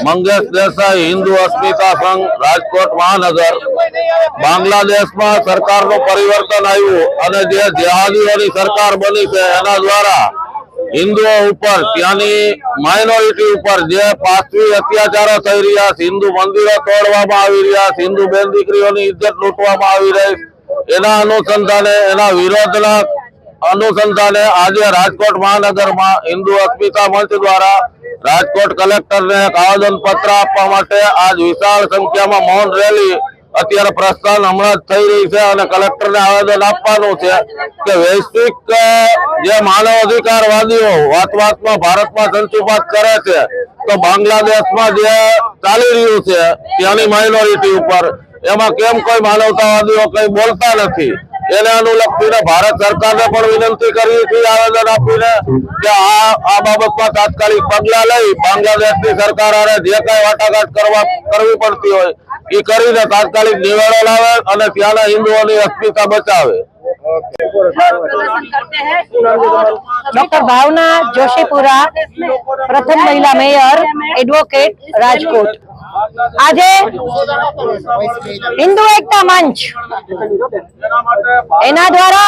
मंगेश देसाई हिंदू अस्मिता संघ राजकोट महानगर बांग्लादेश में सरकार नो परिवर्तन आयु अने जे जिहादीओनी सरकार बनी है एना द्वारा हिंदुओं ऊपर त्यानी माइनोरिटी ऊपर जे पाछवी अत्याचारो थई रह्या छे, हिंदू मंदिरो तोड़वामां आवी रह्या छे, हिंदू बेन दीकरीओनी इज्जत लूंटवामां आवी रही एना अनुसंधाने एना विरोधना अनुसंधाने आज राजकोट महानगर में हिंदू अस्मिता मंच द्वारा राजकोट कलेक्टर ने एक आवेदन पत्र आपवा माटे आज विशाल संख्या में मौन रैली अत्यारे प्रस्थान हमणां ज थई रही है। कलेक्टर ने आवेदन आपवानुं छे के वैश्विक जे मानव अधिकारवादीओ वात में भारत में संचुपात करे छे तो बांग्लादेश में जे चाली रह्युं छे त्यानी माइनोरिटी उपर एमां केम कोई मानवतावादीओ कई बोलता नथी। एने अनुलक्षीने भारत सरकार ने पण विनंती करी थी आवेदन आपीने के आ बाबत में तात्कालिक पगला लई बांग्लादेशनी सरकार आने जे कांई वाटाघाट करवी पड़ती होय ई करीने तात्कालिक निवेड़ो लावे अने त्याना हिंदुओनी अस्मिता बचावे। डॉक्टर भावना जोशीपुरा प्रथम महिला मेयर एडवोकेट राजकोट। आज हिंदू एकता मंच एना द्वारा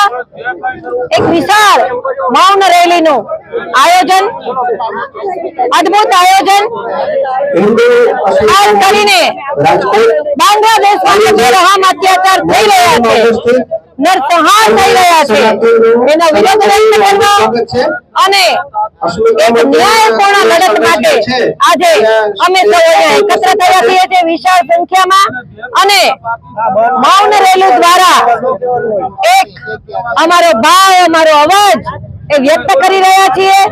एक विशाल मौन रैली नु आयोजन अद्भुत आयोजन खास करीने बांग्लादेश में बेरहम अत्याचार थई रह्या छे, नरसंहार थई रह्या छे एना विरोध व्यक्त करवा अने एक न्यायपूर्ण लड़त माटे आज अमे सौ एकत्र थया छीए विशाल संख्या में अने मौन रैली द्वारा एक अमारो भाव अमारो अवाज ए व्यक्त करी रह्या छीए।